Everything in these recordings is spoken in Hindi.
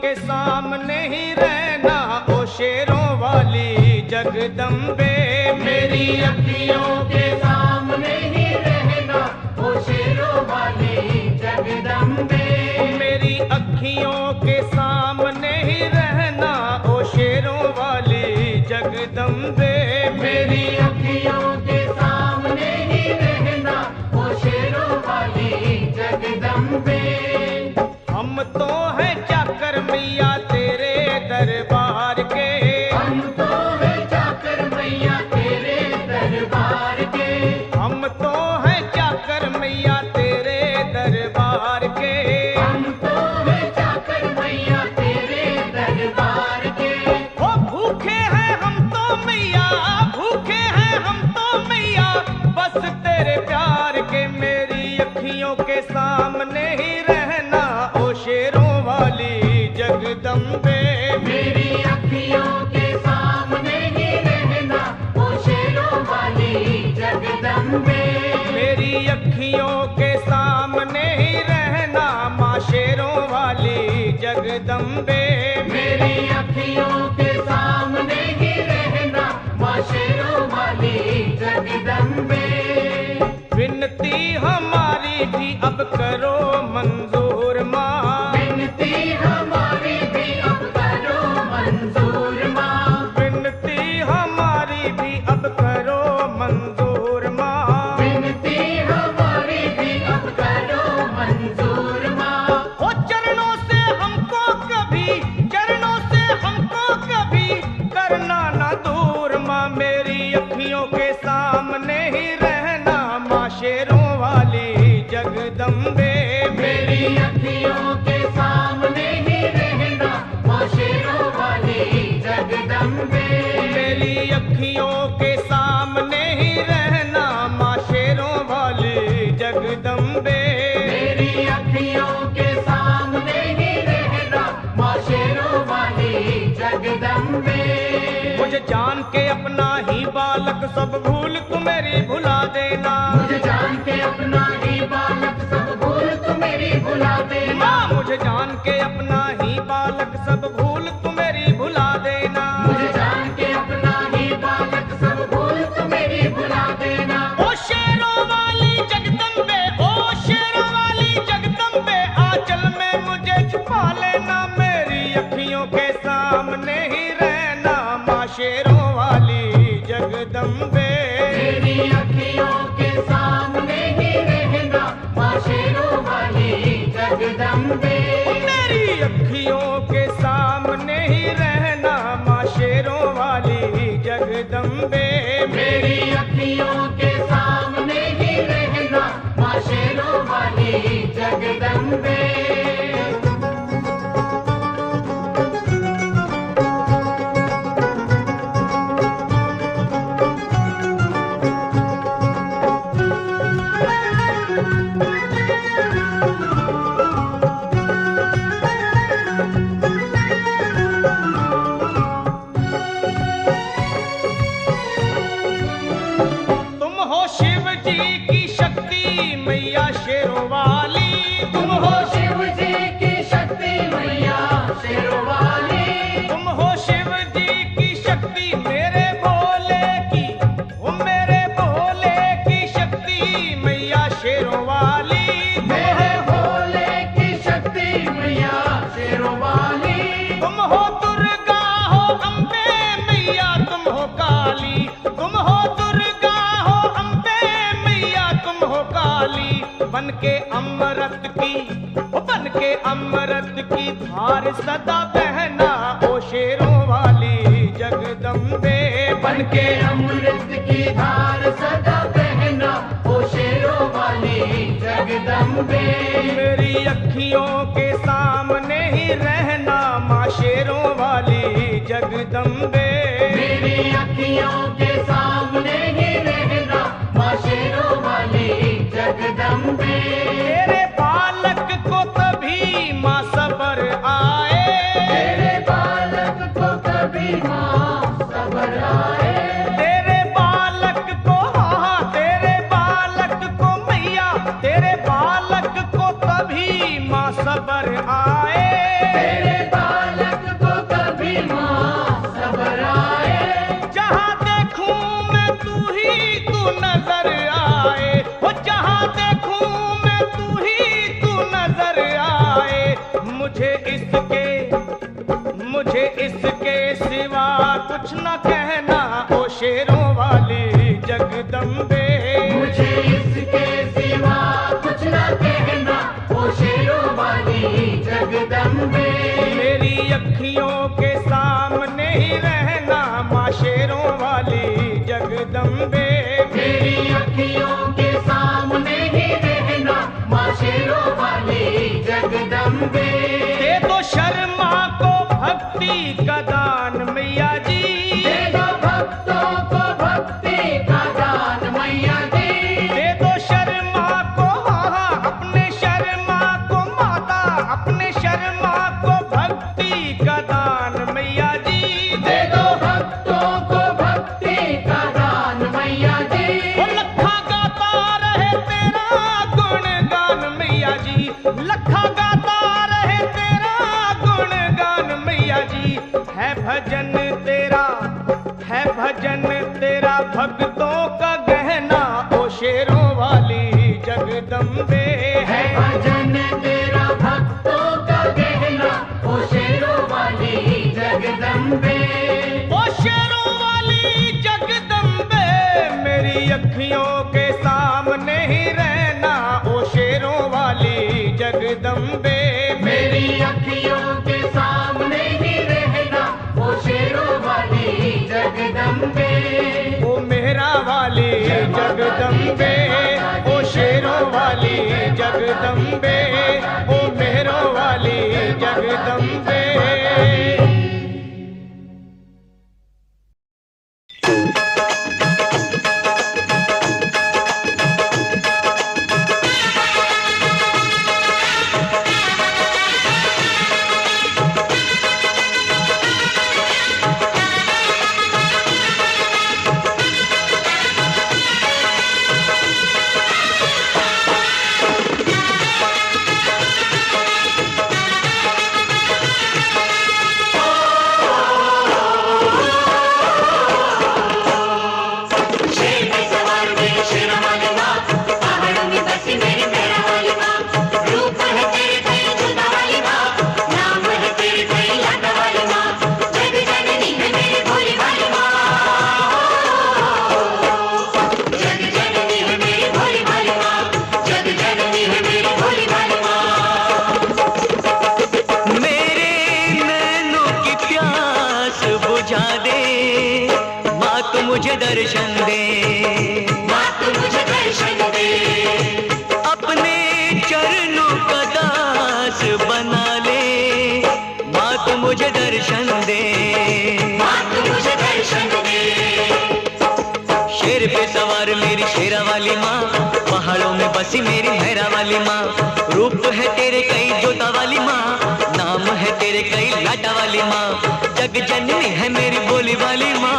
के सामने ही रहना ओ शेरों वाली जगदम्बे। मेरी अखियों के सामने ही रहना ओ शेरों वाली जगदम्बे। मेरी अखियों के सामने ही रहना ओ शेरों वाली जगदम्बे। मेरी अखियों के सामने ही रहना ओ शेरों वाली जगदम्बे। हम तो हैं चाकर मैया तेरे दरबार के। हम तो हैं चाकर मैया तेरे दरबार के। हम तो हैं चाकर मैया तेरे दरबार के। हम तो हैं चाकर मैया तेरे दरबार के। ओ भूखे हैं हम तो मैया, भूखे हैं हम तो मैया बस तेरे प्यार के। मेरी अखियों के सामने ही रहना ओ शेरों वाली जगदम्बे। मेरी अखियों के सामने ही रहना ओ शेरों वाली जगदम्बे। मेरी अखियों के सामने ही रहना माँ शेरों वाली जगदम्बे। मेरी अखियों के सामने ही रहना माँ शेरों वाली जगदम्बे। विनती हमारी भी अब करो मंजूर माँ। विनती हमारी भी अब करो मंजूर माँ। विनती हमारी भी अब करो मंजूर माँ। विनती हमारी भी अब करो मंजूर माँ। ओ चरणों से हमको कभी, चरणों से हमको कभी करना ना दूर माँ। मेरी अखियों के सामने ही रहना माँ शेरों वाली जगदम्बे। मेरी अखियों के सामने ही रहना माँ शेरों वाली जगदम्बे। मेरी अखियों के सामने ही रहना माँ शेरों वाली जगदम्बे। मेरी अखियों के सामने ही रहना माँ शेरों वाली जगदम्बे। मुझे जान के अपना ही बालक सब भूल तू मेरी भुला देना। मुझे जान के अपना ही बालक सब भूल तू मेरी भुला देना। माँ मुझे जान के अपना ही बालक सब भूल तू मेरी भुला देना। मुझे जान के अपना ही बालक सब भूल तू मेरी भुला देना। ओ शेरों वाली जगदम्बे, ओ शेरों वाली जगदम्बे आंचल में मुझे छुपा लेना। मेरी अखियों के सामने ही रहना माँ शेरों वाली जगदम्बे। मेरी अखियों के सामने ही रहना माँ शेरों वाली जगदम्बे। मेरी अखियों के सामने ही रहना माँ शेरों वाली जगदम्बे। मेरी अखियों के सामने ही रहना माँ शेरों वाली जगदम्बे। तुम हो शिव जी की शक्ति मैया शेरों वाली। तुम हो शिव जी की शक्ति मैया शेरों वाली। तुम हो शिव जी की शक्ति मेरे भोले की, ओ मेरे भोले की शक्ति मैया शेरों वाली। मेरे भोले की शक्ति मैया शेरों वाली। तुम हो दुर्गा हो अम्बे मैया तुम हो काली। तुम हो दुर्गा हो अम्बे मैया तुम हो काली। बन के अमृत की, ओ बन के अमृत की धार सदा बहना ओ शेरों वाली जगदम्बे। बन के अमृत की धार सदा बहना ओ शेरों वाली जगदम्बे। मेरी अखियों के सामने ही रहना माँ शेरों वाली जगदम्बे। मेरी अखियों के सामने ही रहना माँ शेरों वाली जगदम्बे। तेरे बालक को कभी माँ सबर आए। तेरे बालक को कभी माँ सबर आए। तेरे बालक को, हाँ तेरे बालक को मैया, तेरे बालक को कभी माँ सबर आए। तेरे बालक मुझे इसके सिवा कुछ न कहना ओ शेरों वाली जगदम्बे। मुझे इसके सिवा कुछ न कहना ओ शेरों वाली जगदम्बे। मेरी अखियों के सामने ही रहना माँ शेरों वाली जगदम्बे। मेरी अखियों के सामने ही रहना माँ शेरों वाली जगदम्बे। दे दो शर्मा को भक्ति का दान मैया जी। दे दो भक्तों को भक्ति का दान मैया जी। दे दो शर्मा को अपने शर्मा को माता अपने शर्मा को भक्ति का दान मैया जी। दे दो भक्तों को भक्ति का दान मैया जी। वो लखा गाता रहे तेरा गुणगान मैया जी। लखा गाता रहे तेरा गुणगान मैया जी। है भजन तेरा भक्तों का गहना ओ शेरों वाली जगदम्बे। है भजन तेरा भक्तों का गहना ओ शेरों वाली जगदम्बे। ओ शेरों वाली जगदम्बे मेरी अखियों के सामने ही रहना ओ शेरों वाली जगदम्बे। मेरी अखियों के सामने ही रहना ओ शेरों वाली जगदम्बे। ओ मेहरा वाली जगदम्बे ओ शेरों वाली जगदम्बे ओ मेहरों वाली जगदम्बे। मुझे दर्शन दे, माँ तू मुझे दर्शन दे। अपने चरणों का दास बना ले, माँ तू मुझे दर्शन दे, माँ तू मुझे दर्शन दे। शेर पे सवार मेरी शेरा वाली माँ, पहाड़ों में बसी मेरी मेहरा वाली माँ। रूप है तेरे कई जोता वाली माँ, नाम है तेरे कई लाटा वाली माँ। जग जननी है मेरी बोली वाली माँ।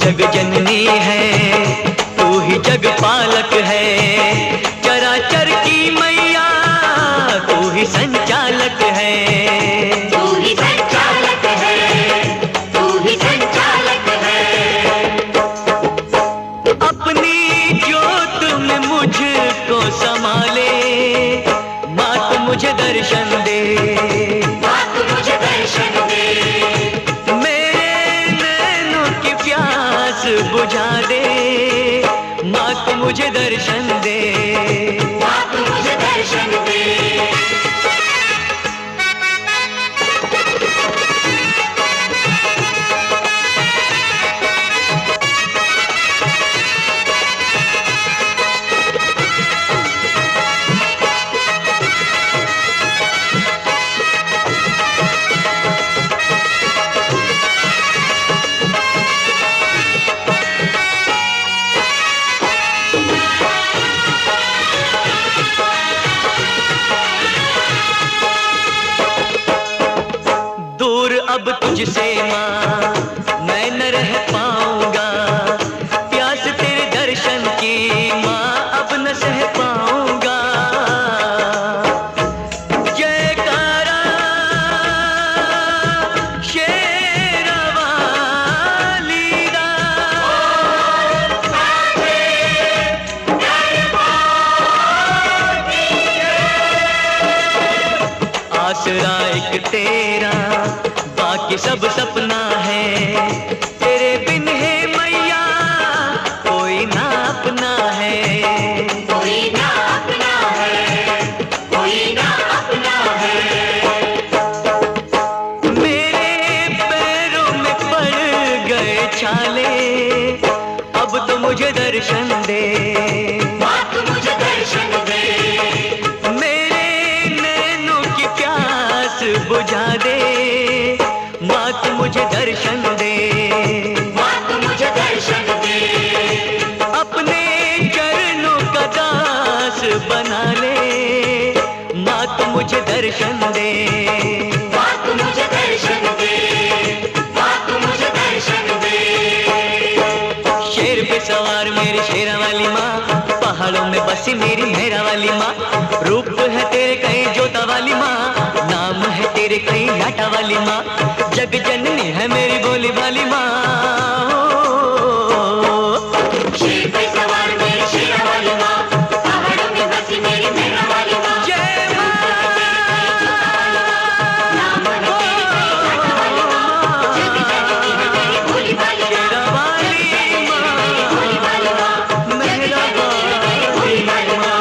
जग जननी है, तू ही जग पालक है, चराचर की मैया तू ही संचालक है। तू ही संचालक है, तू ही संचालक है। प्यास बुझा दे, माँ तू मुझे दर्शन दे, माँ तू मुझे दर्शन दे। अब तुझसे माँ मैं न रह पाऊंगा, प्यास तेरे दर्शन की माँ अब न सह पाऊंगा। जयकारा शेरवाली दा, आसरा एक तेरा बाकी सब सपना है, तेरे बिन है मैया कोई ना अपना है, कोई ना अपना है, कोई ना अपना है। मेरे पैरों में पड़ गए छाले, अब तो मुझे दर्शन दे, माँ तू मुझे दर्शन दे। मेरे नैनों की प्यास बुझा दे, माँ तू मुझे दर्शन दे, माँ तू मुझे दर्शन दे। अपने चरणों का दास बना ले, माँ तू मुझे दर्शन दे, माँ तू मुझे दर्शन दे, माँ तू मुझे दर्शन दे। शेर पे सवार मेरी शेरा वाली माँ, पहाड़ों में बसी मेरी मेहरा वाली माँ, रूप है तेरे कहीं जोता वाली माँ, नाम है तेरे कहीं लाटा वाली माँ, जग जननी है मेरी बोली वाली माँ। शेर पे सवार मेरी शेरा वाली माँ, पहाड़ों में बसी मेरी मेहरा वाली माँ, जय माँ, नाम है तेरे कहीं लाटा वाली माँ, जग जननी है मेरी भोली वाली माँ, शेरा वाली माँ, भोली वाली माँ, मेहरा भोली वाली माँ।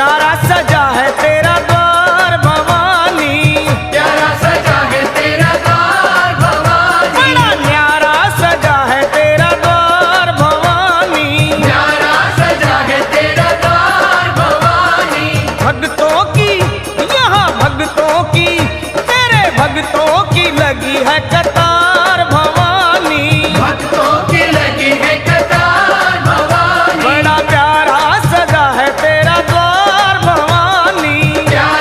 प्यारा सजा है तेरा द्वार भवानी, प्यारा सजा है तेरा द्वार भवानी, बड़ा न्यारा सजा है तेरा द्वार भवानी, प्यारा सजा है तेरा द्वार भवानी। भक्तों की यहाँ भक्तों की तेरे भक्तों की लगी है कतार भवानी, भक्तों की लगी है कतार भवानी, बड़ा प्यारा सजा है तेरा द्वार भवानी, प्यारा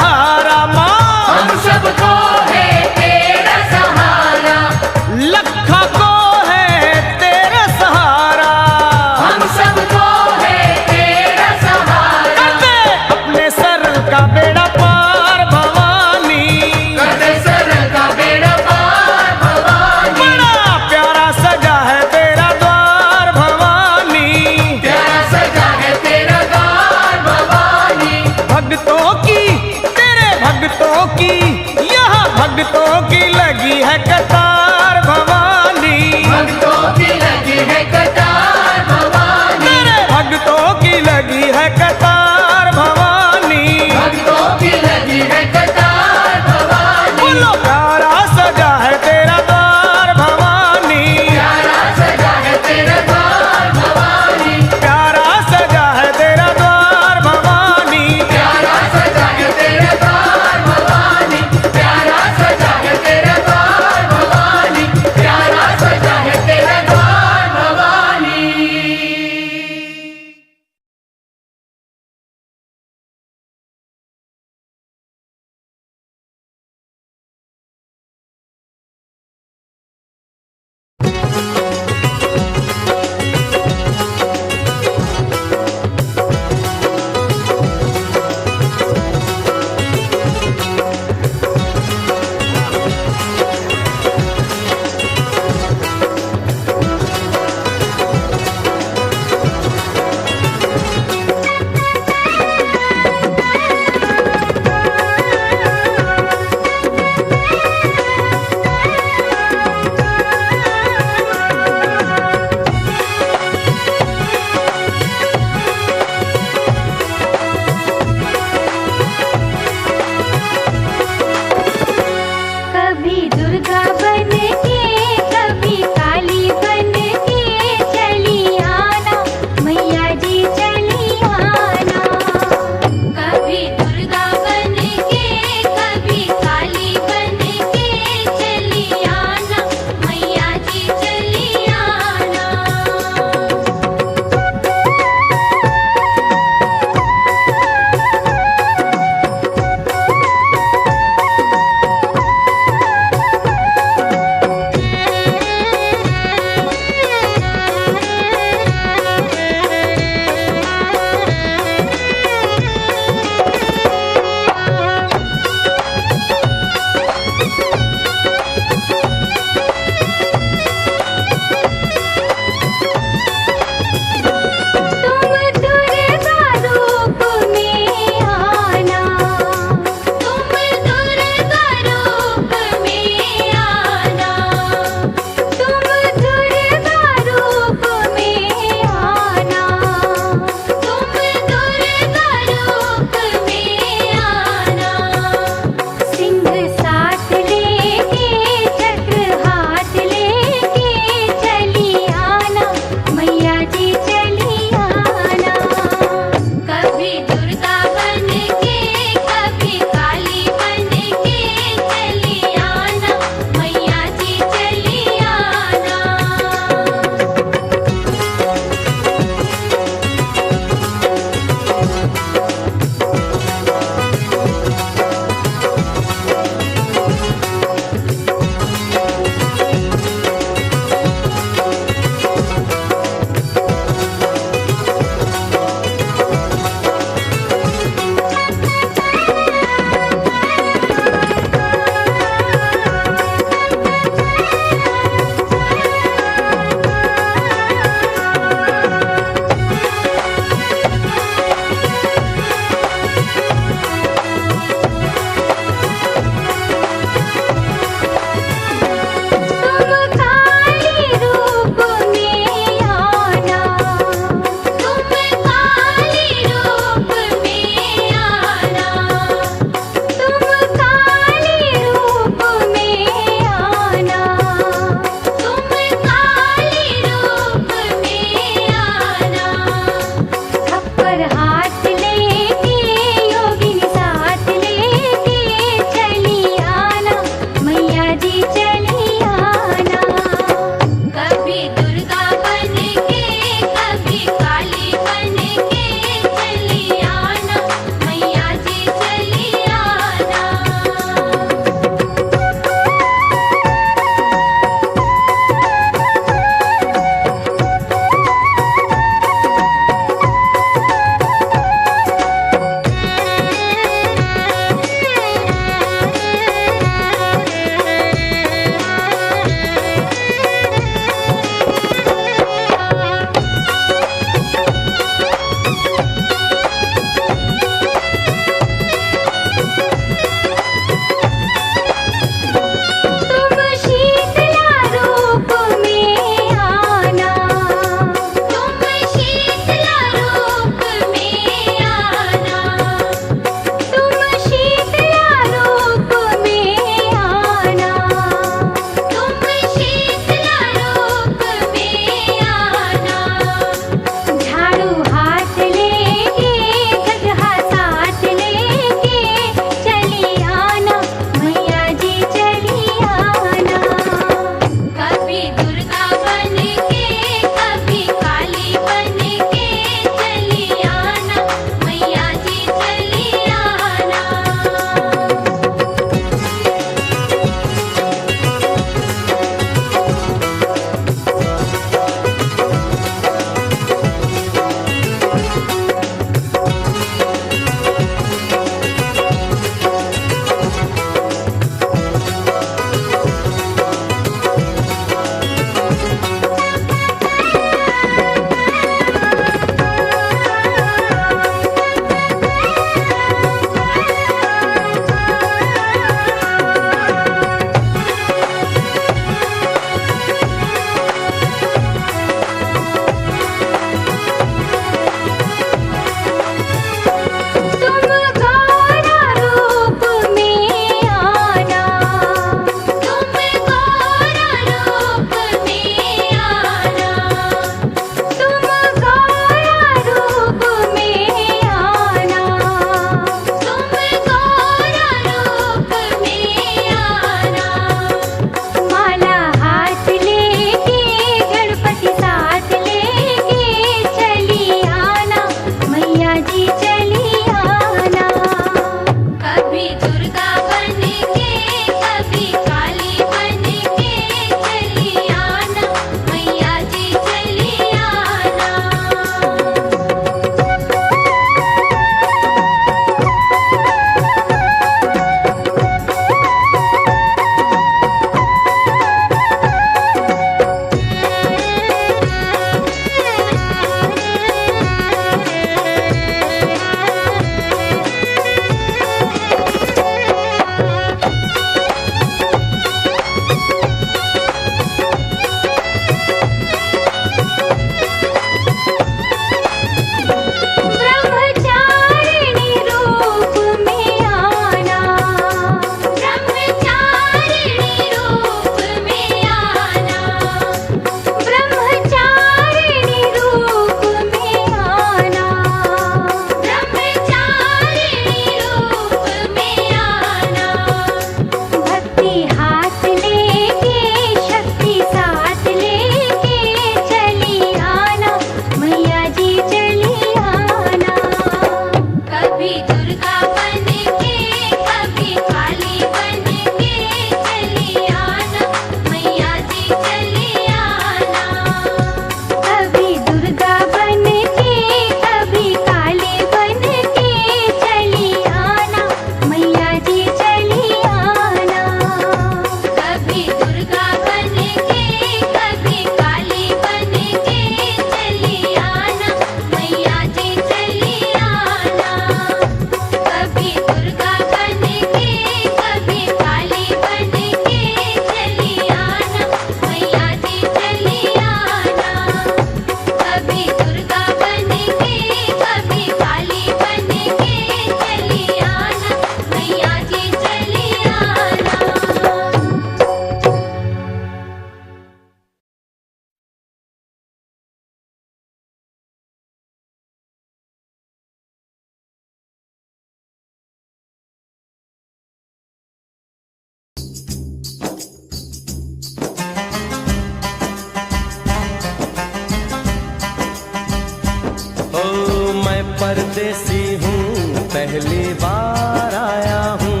मैं परदेसी हूँ, पहली बार आया हूँ।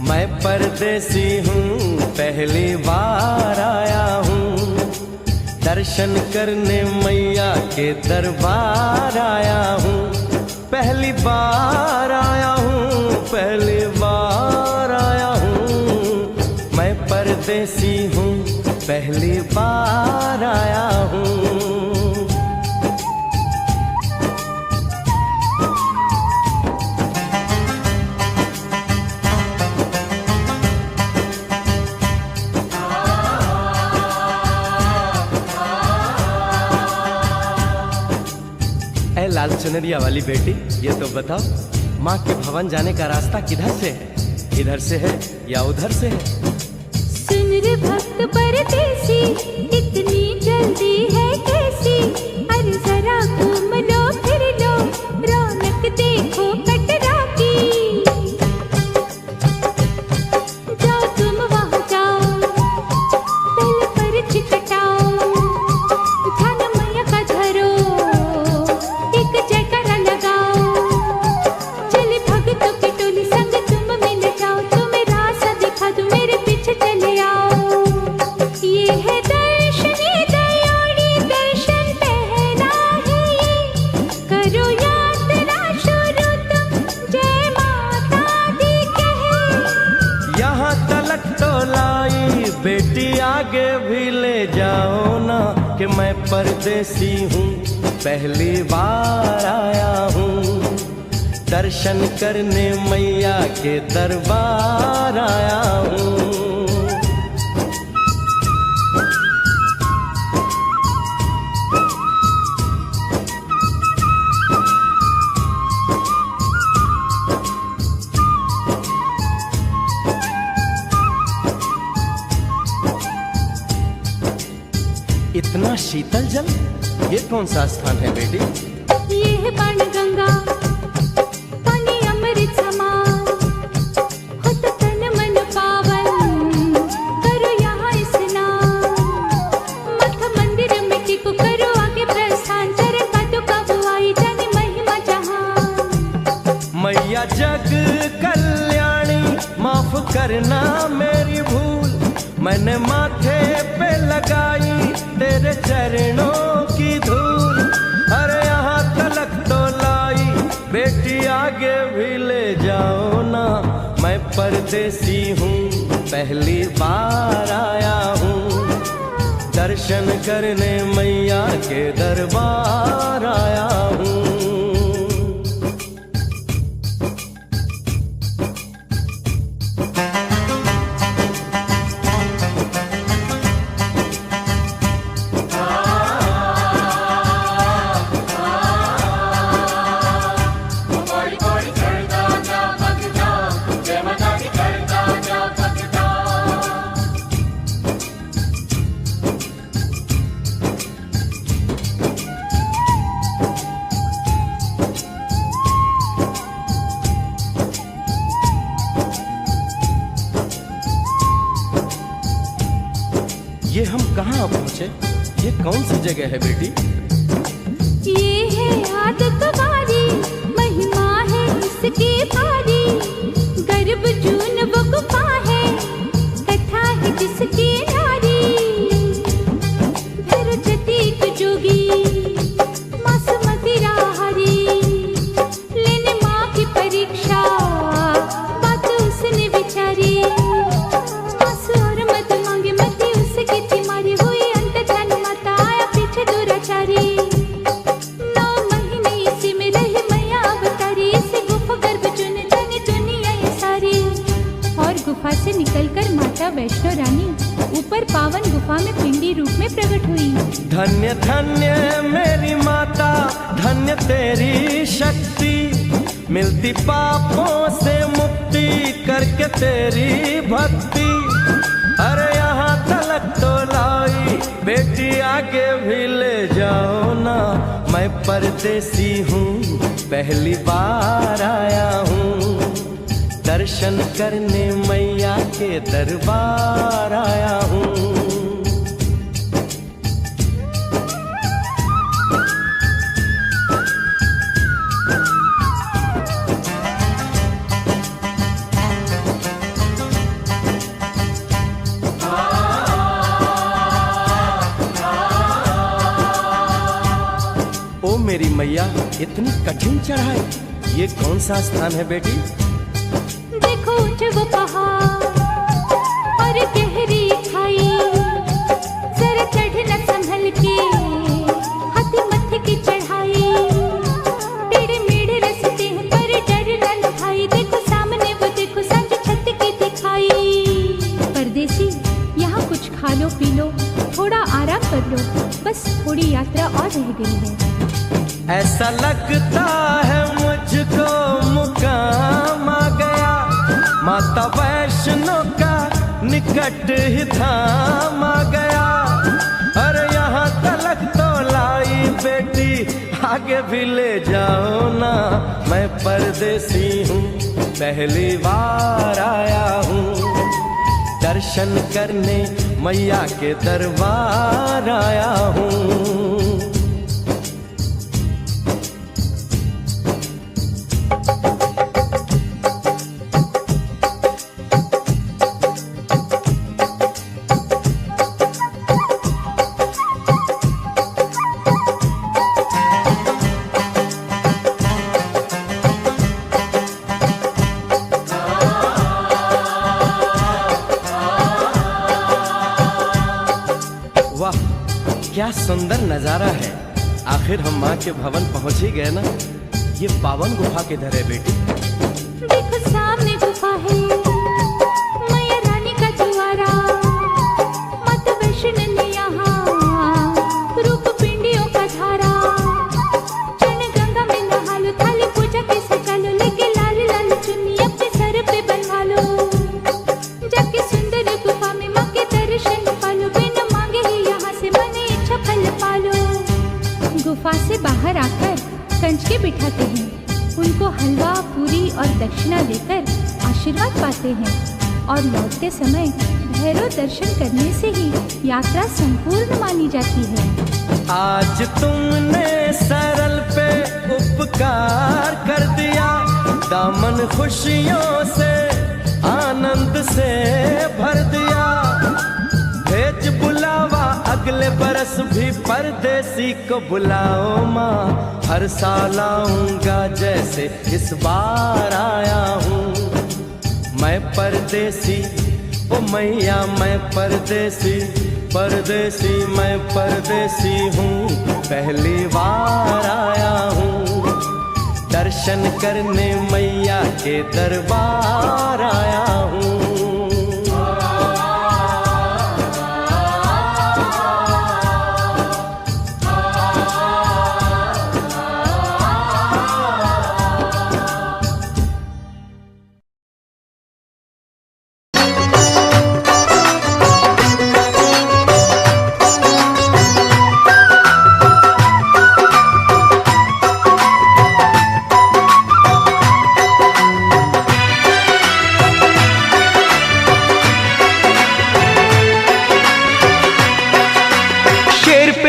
मैं परदेसी हूँ, पहली बार आया हूँ। दर्शन करने मैया के दरबार आया हूँ। पहली बार आया हूँ, पहली बार आया हूँ। मैं परदेसी हूँ, पहली बार आया हूँ। लाल चुनरिया वाली बेटी, ये तो बताओ, माँ के भवन जाने का रास्ता किधर से है? इधर से है या उधर से है? सुन रे भक्त परदेसी, इतनी जल्दी है कैसी? अरे जरा घूम लो फिर लो, रौनक देखो कटरा की। जाओ तुम वहाँ जाओ, पहले परछ कटाओ, ध्यान मैया का धरो, जयकारा लगाओ। चले भक्तों की टोली संग तुम मिल जाओ, तुम्हें रास्ता दिखा दूं, मेरे पीछे चले आओ। ये है दर्शनी दयाड़ी, दर्शन पहला है ये, करो यात्रा शुरू तुम, जय माता दी कहे। यहाँ तलक तो लाई बेटी, आगे भी ले जाओ ना, कि मैं परदेसी हूँ, पहली बार आया हूँ। दर्शन करने मैया के दरबार आया हूँ। इतना शीतल जल, ये कौन सा स्थान है बेटी? ये है बाण गंगा, पानी अमृत समान, होता तन मन पावन, करो यहाँ स्नान। मठ मंदिर में टिको, करो आगे प्रस्थान, चरण पादुका बुआई, जाने महिमा जहान। मैया जग कल्याणी, माफ करना मेरी भूल, मैंने माथे पे लगाई तेरे चरणों की धूल। अरे यहाँ तलक तो लाई बेटी, आगे भी ले जाओ ना, मैं परदेसी हूँ, पहली बार आया हूँ। दर्शन करने मैया के दरबार आया हूँ। ये हम कहाँ पहुँचे? ये कौन सी जगह है बेटी? ये है आदत बारी, महिमा है इसकी भारी, गर्भ जून वो गुफा है, कथा है जिसकी नारी। फिर जतीक जोगी मासुमती राहरी, लेने माँ की परीक्षा, बात उसने विचारी। मासु और मत मांगे, मती उसकी तिमारी, हुई अंत धन माता, आया पीछे दुराचारी। 9 महीने इसी में रही मैया अवतारी, इसी गुफा गर्भ चुन जानी दुनिया ये सारी। और गुफा से निकलकर माता वैष्णो रानी ऊपर पावन गुफा में पिंडी रूप में प्रकट हुई। धन्य धन्य मेरी माता, धन्य तेरी शक्ति, मिलती पापों से मुक्ति करके तेरी भक्ति। अरे यहाँ तलक तो लाई बेटी, आगे भी ले जाओ ना, मैं परदेसी हूँ, पहली बार आया हूँ। दर्शन करने मैया के दरबार आया हूँ। ओ मेरी मैया, इतनी कठिन चढ़ाई, ये कौन सा स्थान है बेटी? देखो जब पहाड़ और गहरी खाई, जरा चढ़ना संभल के, हाथी मत्थे की चढ़ाई। टेढ़े मेढ़े रास्ते हैं पर डरना न भाई, देखो सामने वो देखो सांझ छत की दिखाई। परदेसी यहाँ कुछ खा लो पी लो, थोड़ा आराम कर लो, बस थोड़ी यात्रा और रह गई है। ऐसा लगता है मुझको मुकाम आ गया, माता वैष्णो का निकट ही धाम आ गया। अरे यहाँ तलक तो लाई बेटी, आगे भी ले जाओ ना, मैं परदेसी हूँ, पहली बार आया हूँ, दर्शन करने मैया के दरबार आया हूँ। वाह, क्या सुंदर नजारा है। आखिर हम माँ के भवन पहुंच ही गए ना। ये पावन गुफा किधर है बेटी? देखो सामने गुफा है, मैया रानी का द्वारा, माता वैष्णो ने यहाँ रूप पिंडियों का धारा। चरण गंगा में नहा लो, थाली पूजा के सजा लो, लेके लाल लाल चुन्नी अपने सर पे बनवा लो। जाके सुंदर गुफा में माँ के दर्शन पालो, बिना मांगे ही यहाँ से मने इच्छा फल पालो। गुफा से बाहर आकर कंच के बिठाते हैं, उनको हलवा पूरी और दक्षिणा देकर आशीर्वाद पाते हैं, और लौटते समय भैरव दर्शन करने से ही यात्रा संपूर्ण मानी जाती है। आज तुमने सरल पे उपकार कर दिया, दामन खुशियों से आनंद से भर दिया। भेज बुलावा अगले बरस भी परदेसी को बुलाओ माँ, हर साल आऊंगा जैसे इस बार आया हूँ। मैं परदेसी ओ मैया, मैं परदेसी, परदेसी मैं परदेसी हूँ, पहली बार आया हूँ, दर्शन करने मैया के दरबार आया हूँ।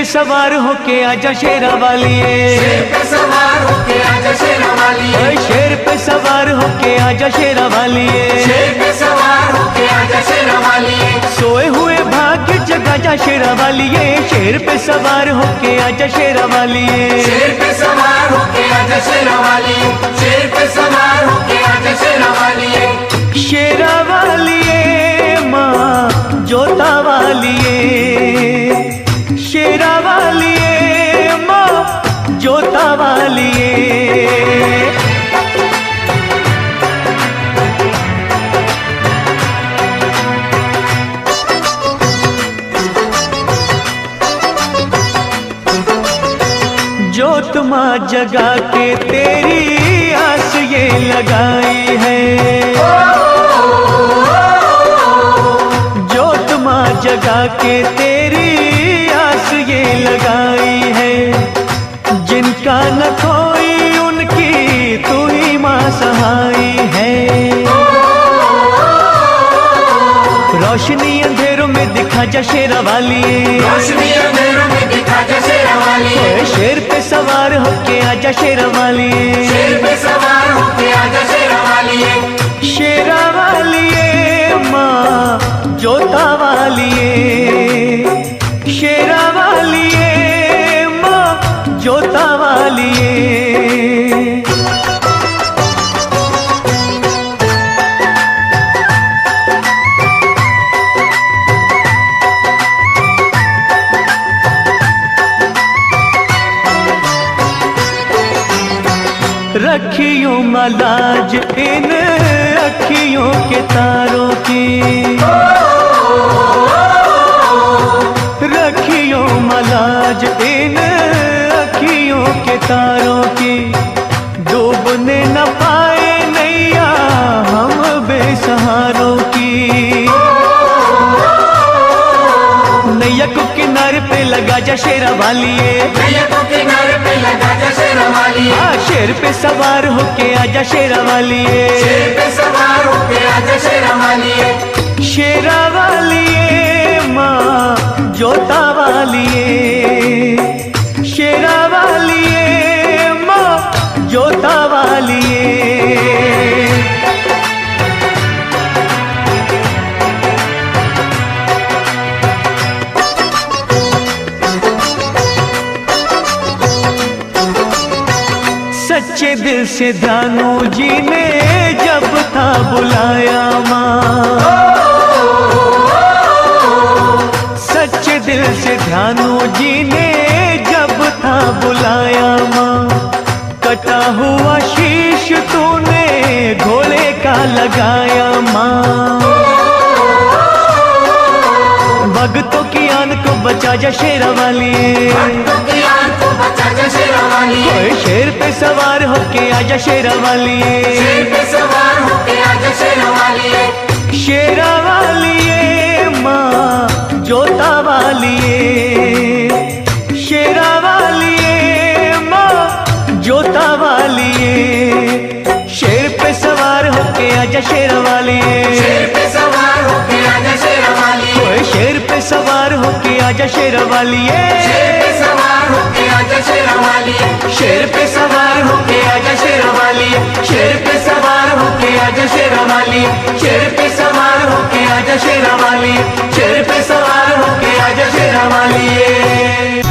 सवार होके आजा शेरा वालिए, शेर पे सवार होके आजा शेरा वालिए, ओए शेर पे सवार होके आजा शेरा वालिए, शेर पे सवार होके आजा शेरा वालिए, सोए हुए भाग्य जगा जा शेरा वालिए, शेर पे सवार होके आजा शेरा वालिए, शेर पे सवार होके आजा शेरा वालिए, शेर पे सवार होके आजा शेरा वालिए। शेरा वालिए माँ जोता वालिए, शेरा वालिए माँ जोता वालिए। जोत माँ जगा के तेरी आस ये लगाई है, जोत माँ जगा के तेरी आस ये लगाई है, जिनका न कोई उनकी तू ही माँ सहाई है। रोशनी अंधेरों में दिखा जा शेरा वालिए, रोशनी अंधेरों में दिखा जा शेरा वालिए, शेर पे सवार होके आजा शेरा वालिए, शेर पे सवार होके आजा शेरा वालिए। शेरा वालिए माँ जोता वालिए, शेरा वालिए माँ जोता वालिए। रखियो मलाज इन अखियों के तारों की, रखियो मलाज इन अखियों के तारों की, डूबने न पाए नैया हम बेसहारों की। नैया को किनारे पे लगा जा शेरा वालिए, नैया को किनारे पे लगा जा शेरा वालिए, शेर पे सवार होके आजा शेरा वालिए, शेर पे सवार होके आजा शेरा वालिए, शेरा वालिए माँ जोता वालिए, शेरा वालिए माँ जोता वालिए। सच्चे दिल से दानू जी ने जब था बुलाया माँ, सच्चे दिल से ध्यानू जी ने जब था बुलाया माँ, कटा हुआ शीश तूने घोड़े का लगाया माँ, भक्तों की आन को बचा जा शेरा वालिए, भक्तों की आन को बचा जा शेरा वालिए, ओए शेर पे सवार होके आजा शेरा वालिए, शेर पे सवार होके आजा शेरा वालिए, शेरा वालिए माँ जोता वालिए, शेरा वालिए माँ जोता वालिए, शेर पे सवार होके आजा शेरा वालिए, शेर पे सवार होके आजा शेरा वालिए, ओए शेर पे सवार होके आजा शेरा वालिए, शेर पे सवार होके आजा शेरा वालिए, शेर पे सवार होके आजा शेरा वालिए, शेर पे सवार होके आजा शेरा वालिए, शेर पे सवार होके आजा शेरा वालिए, शेर पे सवार होके आजा शेरा वालिए।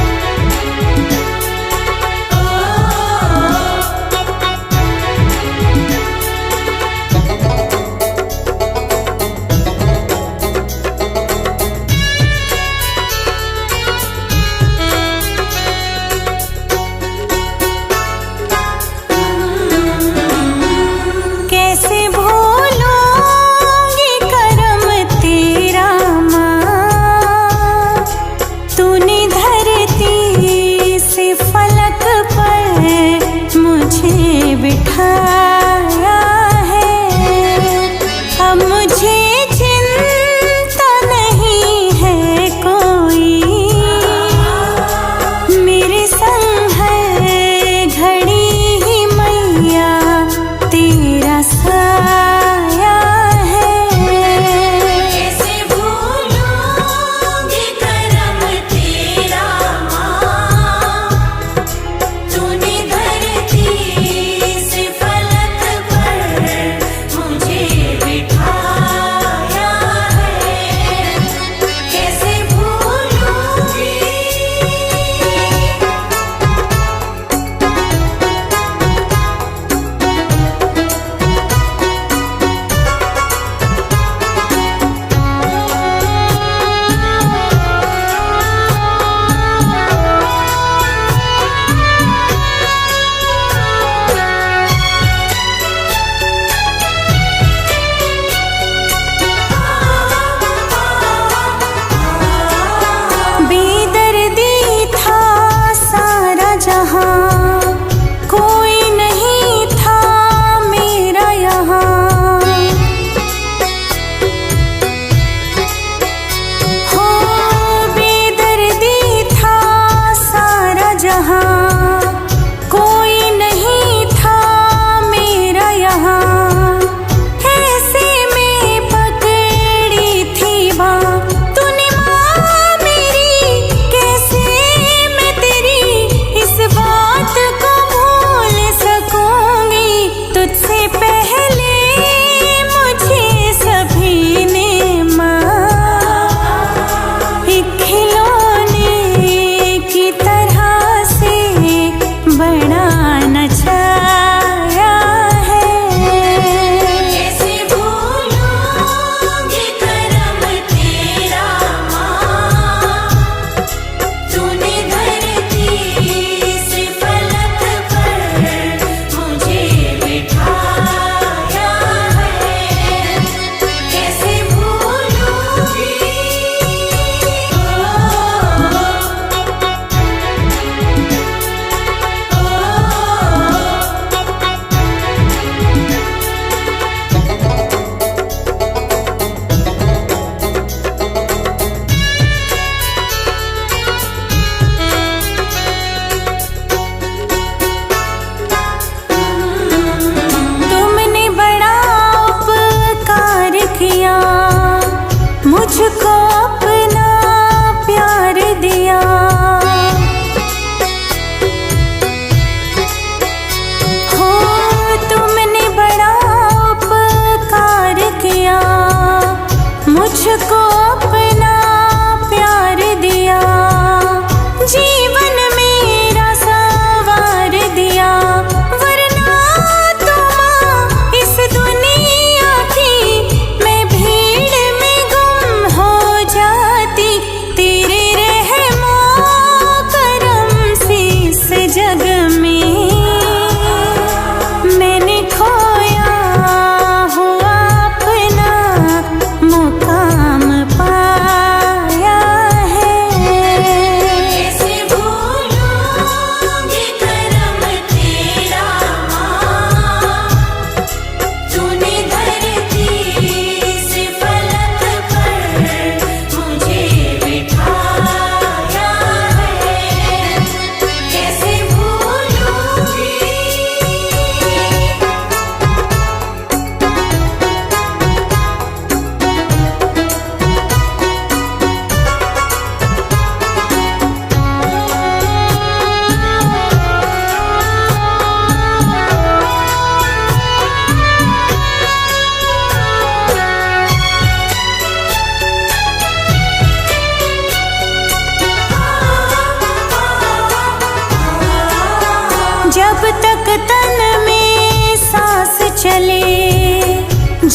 जब तक तन में सांस चले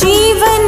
जीवन